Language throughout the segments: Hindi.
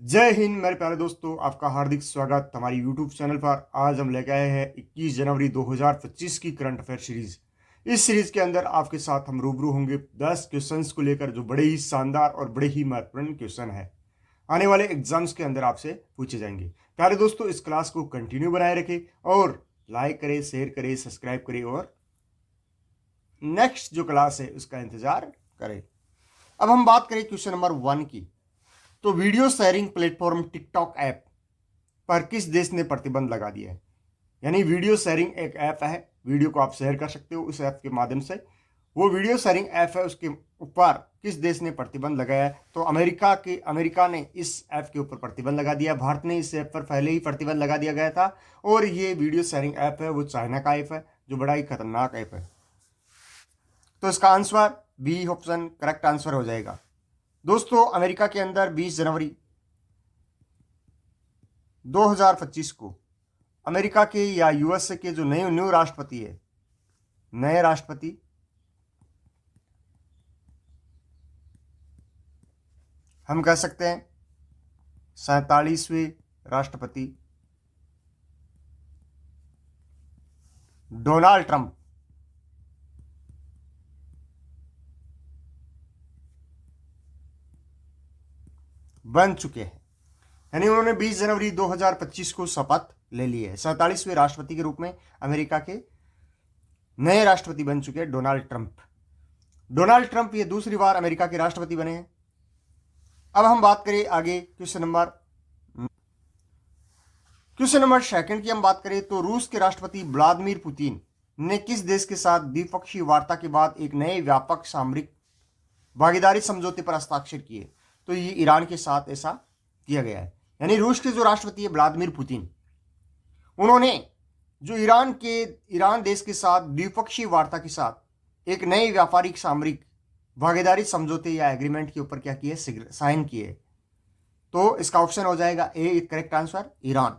जय हिंद मेरे प्यारे दोस्तों, आपका हार्दिक स्वागत हमारी यूट्यूब चैनल पर। आज हम लेके आए हैं 21 जनवरी 2025 की करंट अफेयर सीरीज। इस सीरीज के अंदर आपके साथ हम रूबरू होंगे 10 क्वेश्चंस को लेकर, जो बड़े ही शानदार और बड़े ही महत्वपूर्ण क्वेश्चन है, आने वाले एग्जाम्स के अंदर आपसे पूछे जाएंगे। प्यारे दोस्तों, इस क्लास को कंटिन्यू बनाए रखें और लाइक करें, शेयर करें, सब्सक्राइब करें और नेक्स्ट जो क्लास है उसका इंतजार करें। अब हम बात करें क्वेश्चन नंबर 1 की। तो video sharing platform TikTok app पर किस देश ने प्रतिबंध लगा दिया है? यानी वीडियो शेयरिंग एक ऐप है, वीडियो को आप शेयर कर सकते हो उस ऐप के माध्यम से। वो वीडियो शेयरिंग ऐप है, उसके ऊपर किस देश ने प्रतिबंध लगाया है? तो अमेरिका ने इस ऐप के ऊपर प्रतिबंध लगा दिया। भारत ने इस ऐप पर पहले ही प्रतिबंध लगा दिया गया था। और ये वीडियो शेयरिंग ऐप है वो चाइना का ऐप है, जो बड़ा ही खतरनाक ऐप है। तो इसका answer B option correct answer हो जाएगा। दोस्तों, अमेरिका के अंदर 20 जनवरी 2025 को अमेरिका के या यूएसए के जो न्यू राष्ट्रपति है, नए राष्ट्रपति हम कह सकते हैं 47वें राष्ट्रपति डोनाल्ड ट्रंप बन चुके हैं। यानी उन्होंने 20 जनवरी 2025 को शपथ ले ली है। 47वें राष्ट्रपति के रूप में अमेरिका के नए राष्ट्रपति बन चुके हैं डोनाल्ड ट्रंप। डोनाल्ड ट्रंप ये दूसरी बार अमेरिका के राष्ट्रपति बने हैं। अब हम बात करें आगे क्वेश्चन नंबर 2 की हम बात करें तो रूस के राष्ट्रपति व्लादिमीर पुतिन ने किस देश के साथ द्विपक्षीय वार्ता के बाद एक नए व्यापक सामरिक भागीदारी समझौते पर हस्ताक्षर किए? तो ये ईरान के साथ ऐसा किया गया है। यानी रूस के जो राष्ट्रपति है व्लादिमीर पुतिन, उन्होंने जो ईरान देश के साथ द्विपक्षीय वार्ता के साथ एक नए व्यापारिक सामरिक भागीदारी समझौते या एग्रीमेंट के ऊपर क्या किए, साइन किए। तो इसका ऑप्शन हो जाएगा A correct answer, Iran.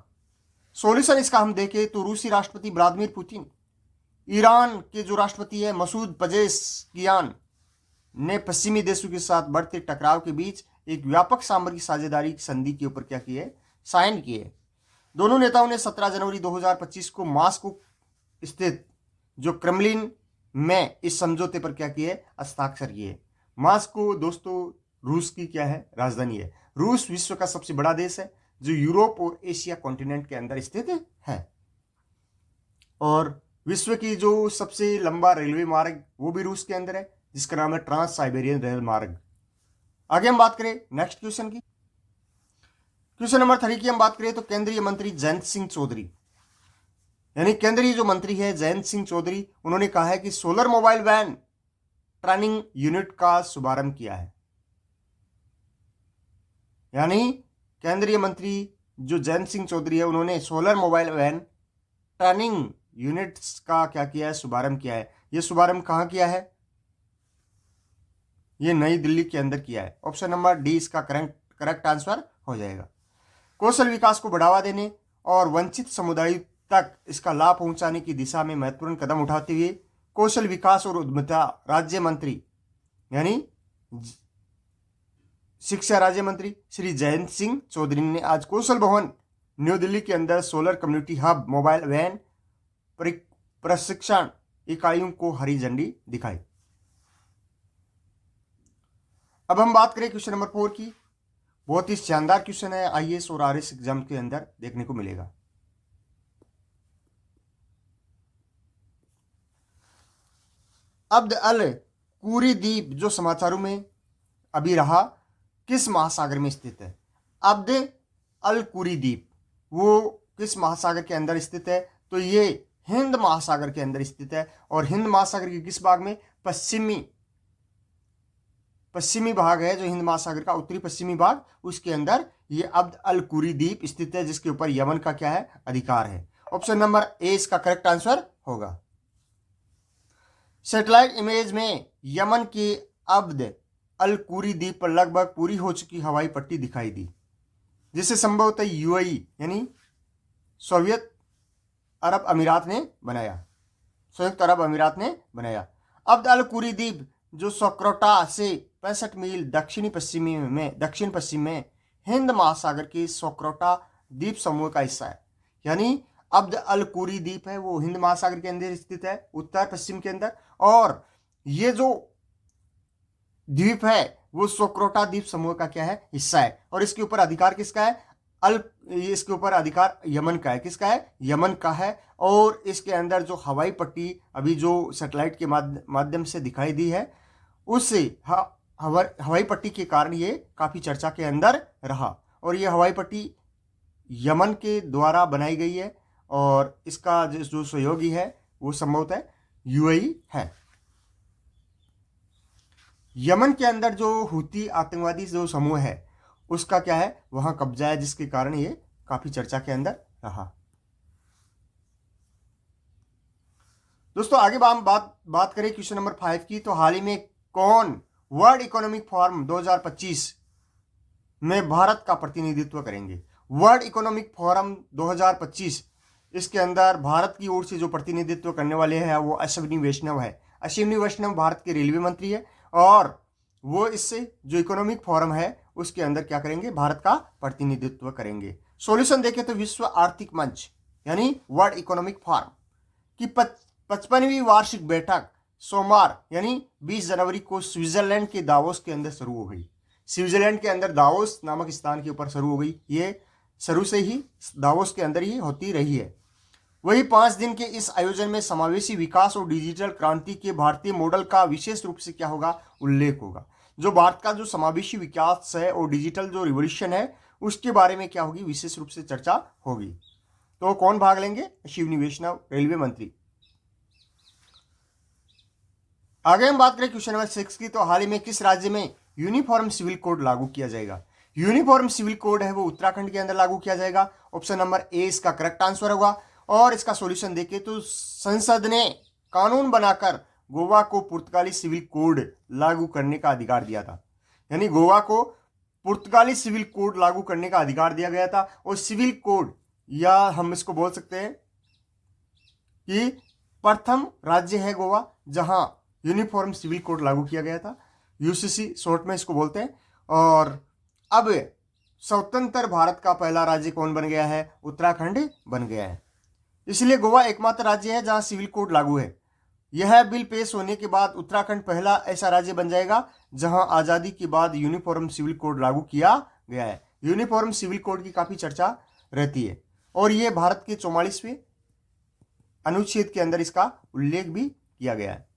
Solution इसका हम देखें तो रूसी राष्ट्रपति व्लादिमीर पुतिन ईरान के जो राष्ट्रपति है मसूद पजेश्कियान ने पश्चिमी देशों के साथ बढ़ते टकराव के बीच एक व्यापक सामरिक साझेदारी संधि के ऊपर क्या किए, साइन किए। दोनों नेताओं ने 17 जनवरी 2025 को मॉस्को स्थित जो क्रेमलिन में इस समझौते पर क्या किए, हस्ताक्षर किए। मॉस्को दोस्तों रूस की क्या है, राजधानी है। रूस विश्व का सबसे बड़ा देश है जो यूरोप और एशिया कॉन्टिनेंट के अंदर स्थित है। और विश्व की जो सबसे लंबा रेलवे मार्ग वो भी रूस के अंदर है, जिसका नाम है ट्रांस साइबेरियन रेल मार्ग। आगे हम बात करें नेक्स्ट क्वेश्चन की। क्वेश्चन नंबर 3 की हम बात करें तो केंद्रीय मंत्री जयंत सिंह चौधरी, यानी केंद्रीय जो मंत्री है जयंत सिंह चौधरी, उन्होंने कहा है कि solar mobile van training unit का शुभारंभ किया है। यानी केंद्रीय मंत्री जो जयंत सिंह चौधरी है, उन्होंने solar mobile van training units का क्या किया है, शुभारंभ किया है। यह शुभारंभ कहां किया है? ये नई दिल्ली के अंदर किया है। ऑप्शन नंबर डी इसका करेक्ट आंसर हो जाएगा। कौशल विकास को बढ़ावा देने और वंचित समुदायों तक इसका लाभ पहुंचाने की दिशा में महत्वपूर्ण कदम उठाते हुए कौशल विकास और उद्यमिता राज्य मंत्री यानी शिक्षा राज्य मंत्री श्री जयंत सिंह चौधरी ने आज कौशल भवन न्यू दिल्ली के अंदर solar community hub mobile van प्रशिक्षण इकाइयों को हरी झंडी दिखाई। अब हम बात करें क्वेश्चन नंबर 4 की। बहुत ही शानदार क्वेश्चन है, आईएएस और आरएस एग्जाम के अंदर देखने को मिलेगा। अब्द अल कुरी द्वीप जो समाचारों में अभी रहा, किस महासागर में स्थित है? अब्द अल कुरी द्वीप वो किस महासागर के अंदर स्थित है? तो ये हिंद महासागर के अंदर स्थित है। और हिंद महासागर के किस भाग में? पश्चिमी भाग है जो हिंद महासागर का, उत्तरी पश्चिमी भाग, उसके अंदर ये अब्द अल कुरी द्वीप स्थित है, जिसके ऊपर यमन का क्या है, अधिकार है। ऑप्शन नंबर ए इसका करेक्ट आंसर होगा। सैटेलाइट इमेज में यमन के अब्द अल कुरी द्वीप पर लगभग पूरी हो चुकी हवाई पट्टी दिखाई दी, जिसे संभवतः यूएई यानी सोवियत अरब अमीरात ने बनाया, संयुक्त अरब अमीरात ने बनाया। अब्द अल कुरी द्वीप जो सोक्रोटा से 65 मील दक्षिण पश्चिम में हिंद महासागर के सोक्रोटा द्वीप समूह का हिस्सा है। यानी अब्द अल कुरी द्वीप है वो हिंद महासागर के अंदर स्थित है, उत्तर पश्चिम के अंदर, और ये जो द्वीप है वो सोक्रोटा द्वीप समूह का क्या है, हिस्सा है। और इसके ऊपर अधिकार किसका है, इसके ऊपर अधिकार यमन का है। किसका है, यमन का है। और इसके अंदर जो हवाई पट्टी अभी जो सैटेलाइट के माध्यम से दिखाई दी है, उससे हवाई पट्टी के कारण ये काफी चर्चा के अंदर रहा। और ये हवाई पट्टी यमन के द्वारा बनाई गई है और इसका जो सहयोगी है वो संभवतः यूएई है। यमन के अंदर जो हुती आतंकवादी जो समूह है उसका क्या है, वहां कब्जा है, जिसके कारण ये काफी चर्चा के अंदर रहा। दोस्तों आगे हम बात करें क्वेश्चन नंबर 5 की, तो हाल ही में कौन वर्ल्ड इकोनॉमिक फोरम 2025 में भारत का प्रतिनिधित्व करेंगे। वर्ल्ड इकोनॉमिक फोरम 2025 इसके अंदर भारत की ओर से जो प्रतिनिधित्व करने वाले हैं वो अश्विनी वैष्णव है। अश्विनी वैष्णव भारत के रेलवे मंत्री है और वो इससे जो इकोनॉमिक फोरम है उसके अंदर क्या करेंगे, भारत का प्रतिनिधित्व करेंगे। सॉल्यूशन देखें तो विश्व आर्थिक मंच यानी वर्ल्ड इकोनॉमिक फोरम की 55वीं वार्षिक बैठक सोमवार यानी 20 जनवरी को स्विट्जरलैंड के दावोस के अंदर शुरू हो गई। स्विट्जरलैंड के अंदर दावोस नामक स्थान के ऊपर शुरू हो गई। ये शुरू से ही दावोस के अंदर ही होती रही है। वही 5 दिन के इस आयोजन में समावेशी विकास और डिजिटल क्रांति के भारतीय मॉडल का विशेष रूप से क्या होगा, उल्लेख होगा। जो भारत का जो समावेशी विकास है और डिजिटल जो रिवोल्यूशन है उसके बारे में क्या होगी, विशेष रूप से चर्चा होगी। तो कौन भाग लेंगे, अश्विनी वैष्णव रेलवे मंत्री। आगे हम बात करें क्वेश्चन नंबर 6 की, तो हाल ही में किस राज्य में यूनिफॉर्म सिविल कोड लागू किया जाएगा। यूनिफॉर्म सिविल कोड है वो उत्तराखंड के अंदर लागू किया जाएगा। ऑप्शन नंबर ए इसका करेक्ट आंसर होगा। और इसका सॉल्यूशन देखें तो संसद ने कानून बनाकर गोवा को पुर्तगाली सिविल कोड लागू करने का अधिकार दिया था। यानी गोवा को पुर्तगाली सिविल कोड लागू करने का अधिकार दिया गया था। और सिविल कोड या हम इसको बोल सकते हैं कि प्रथम राज्य है गोवा जहां यूनिफॉर्म सिविल कोड लागू किया गया था। यूसीसी शॉर्ट में इसको बोलते हैं। और अब स्वतंत्र भारत का पहला राज्य कौन बन गया है, उत्तराखंड बन गया है। इसलिए गोवा एकमात्र राज्य है जहां सिविल कोड लागू है। यह बिल पेश होने के बाद उत्तराखंड पहला ऐसा राज्य बन जाएगा जहां आजादी के बाद यूनिफॉर्म सिविल कोड लागू किया गया है। यूनिफॉर्म सिविल कोड की काफी चर्चा रहती है और यह भारत के 44वें अनुच्छेद के अंदर इसका उल्लेख भी किया गया है।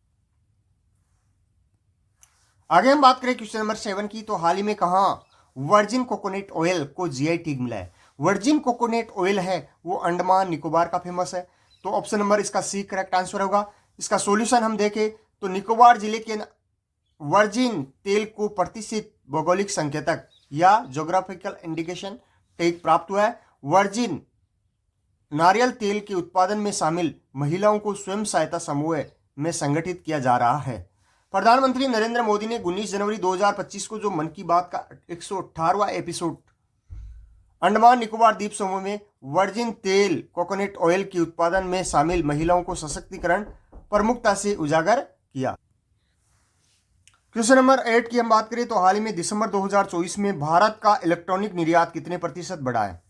आगे हम बात करें क्वेश्चन नंबर 7 की, तो हाल ही में कहां वर्जिन कोकोनट ऑयल को जीआई टैग मिला है। वर्जिन कोकोनट ऑयल है वो अंडमान निकोबार का फेमस है। तो ऑप्शन नंबर इसका सी करेक्ट आंसर होगा। इसका सॉल्यूशन हम देखें तो निकोबार जिले के वर्जिन तेल को प्रतिष्ठित भौगोलिक संकेतक या ज्योग्राफिकल इंडिकेशन टैग प्राप्त हुआ है। वर्जिन नारियल तेल के उत्पादन में शामिल महिलाओं को स्वयं सहायता समूह में संगठित किया जा रहा है। प्रधानमंत्री नरेंद्र मोदी ने 19 जनवरी 2025 को जो मन की बात का 118वां एपिसोड अंडमान निकोबार द्वीप समूह में वर्जिन तेल कोकोनट ऑयल के उत्पादन में शामिल महिलाओं को सशक्तिकरण प्रमुखता से उजागर किया। क्वेश्चन नंबर 8 की हम बात करें तो हाल ही में दिसंबर 2024 में भारत का इलेक्ट्रॉनिक निर्यात कितने प्रतिशत बढ़ा है।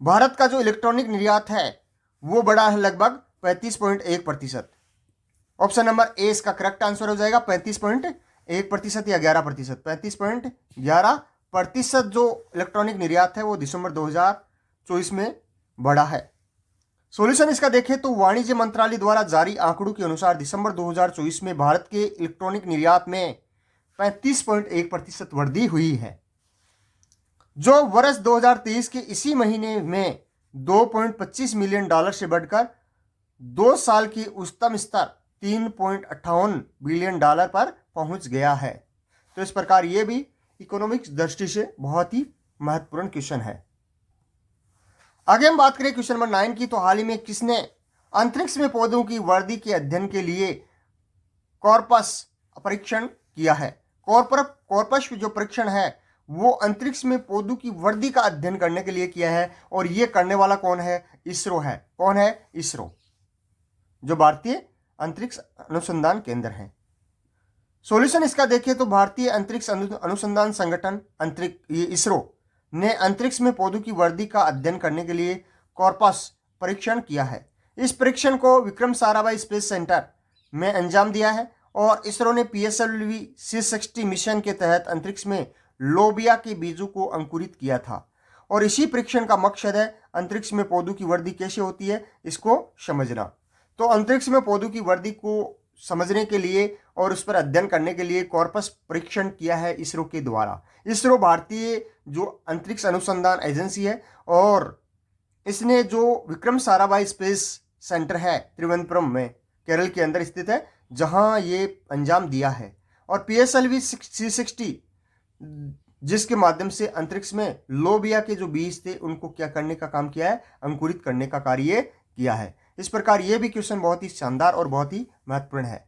भारत का जो इलेक्ट्रॉनिक निर्यात है वो बढ़ा है लगभग 35.1%। ऑप्शन नंबर ए इसका करेक्ट आंसर हो जाएगा। 35.1% या 11%। 35.11% जो इलेक्ट्रॉनिक निर्यात है वो दिसंबर 2024 में बढ़ा है। सॉल्यूशन इसका देखें तो वाणिज्य मंत्रालय द्वारा जारी आंकड़ों के अनुसार दिसंबर 2024 में भारत के इलेक्ट्रॉनिक निर्यात में 35.1% वृद्धि हुई है, जो वर्ष 2023 के इसी महीने में $2.25 मिलियन से बढ़कर 2 साल की उच्चतम स्तर $3.58 बिलियन पर पहुंच गया है। तो इस प्रकार यह भी इकोनॉमिक्स दृष्टि से बहुत ही महत्वपूर्ण क्वेश्चन है। आगे हम बात करें क्वेश्चन नंबर 9 की, तो हाल ही में किसने अंतरिक्ष में पौधों की वृद्धि के अध्ययन के लिए कॉर्पस परीक्षण किया है। कॉर्पस जो परीक्षण है वो अंतरिक्ष में पौधों की वृद्धि का अध्ययन करने के लिए किया है और ये करने वाला कौन है, इसरो है। कौन है, इसरो, जो भारतीय अंतरिक्ष अनुसंधान केंद्र है। सॉल्यूशन इसका देखें तो भारतीय अंतरिक्ष अनुसंधान संगठन अंतरिक्ष ये इसरो ने अंतरिक्ष में पौधों की वृद्धि का अध्ययन करने के लिए कॉर्पस परीक्षण किया है। इस परीक्षण को विक्रम साराभाई स्पेस सेंटर में अंजाम दिया है और इसरो ने PSLV C60 मिशन के तहत अंतरिक्ष में लोबिया के बीजों को अंकुरित किया था। और इसी परीक्षण का मकसद है अंतरिक्ष में पौधों की वृद्धि कैसे होती है इसको समझना। तो अंतरिक्ष में पौधों की वृद्धि को समझने के लिए और उस पर अध्ययन करने के लिए कॉर्पस परीक्षण किया है इसरो के द्वारा। इसरो भारतीय जो अंतरिक्ष अनुसंधान एजेंसी है और इसने जो विक्रम साराभाई स्पेस सेंटर है त्रिवेंद्रपुरम में केरल के अंदर स्थित है, जहां ये अंजाम दिया है। और PSLV C60 जिसके माध्यम से अंतरिक्ष में लोबिया के जो बीज थे उनको क्या करने का काम किया है, अंकुरित करने का कार्य किया है। इस प्रकार ये भी क्वेश्चन बहुत ही शानदार और बहुत ही महत्वपूर्ण है।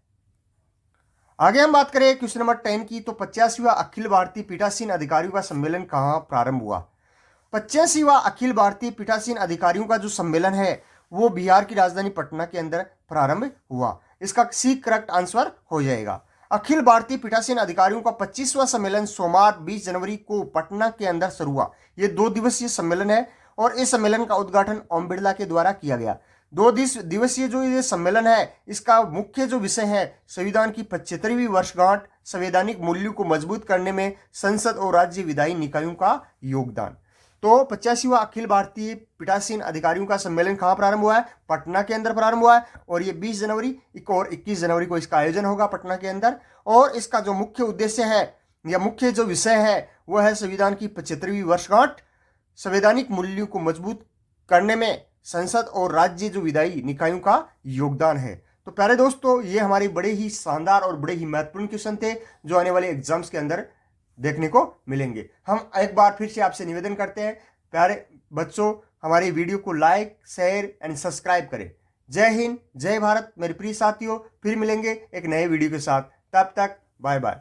आगे हम बात करें क्वेश्चन नंबर 10 की, तो 85वां अखिल भारतीय पीठासीन अधिकारियों का सम्मेलन कहाँ प्रारंभ हुआ? 85वां अखिल भारतीय पीठासीन अधिकारियों का जो सम्मेलन है वो बिहार की राजधानी पटना के अंदर प्रारंभ हुआ। इसका सी करेक्ट आंसर हो जाएगा। अखिल भारतीय पीठासीन अधिकारियों का 25वां सम्मेलन सोमवार 20 जनवरी को पटना के अंदर शुरू हुआ। ये 2 दिवसीय सम्मेलन है और इस सम्मेलन का उद्घाटन ओम बिरला के द्वारा किया गया। 2 दिवसीय जो ये सम्मेलन है इसका मुख्य जो विषय है संविधान की 75वीं वर्षगांठ, संवैधानिक मूल्यों को मजबूत करने में संसद और राज्य विधायी निकायों का योगदान। तो 85वां अखिल भारतीय पीठासीन अधिकारियों का सम्मेलन कहाँ प्रारंभ हुआ है? पटना के अंदर प्रारंभ हुआ है और ये 20 जनवरी और 21 जनवरी को इसका आयोजन होगा पटना के अंदर। और इसका जो मुख्य उद्देश्य है या मुख्य जो विषय है वह है संविधान की 75वीं वर्षगांठ, संवैधानिक मूल्यों को मजबूत करने में संसद और राज्य जो विधायी निकायों का योगदान है। तो प्यारे दोस्तों, ये हमारे बड़े ही शानदार और बड़े ही महत्वपूर्ण क्वेश्चन थे जो आने वाले एग्जाम्स के अंदर देखने को मिलेंगे। हम एक बार फिर से आपसे निवेदन करते हैं, प्यारे बच्चों, हमारी वीडियो को लाइक, शेयर एंड सब्सक्राइब करें। जय हिंद, जय भारत मेरे प्रिय साथियों। फिर मिलेंगे एक नए वीडियो के साथ, तब तक बाय बाय।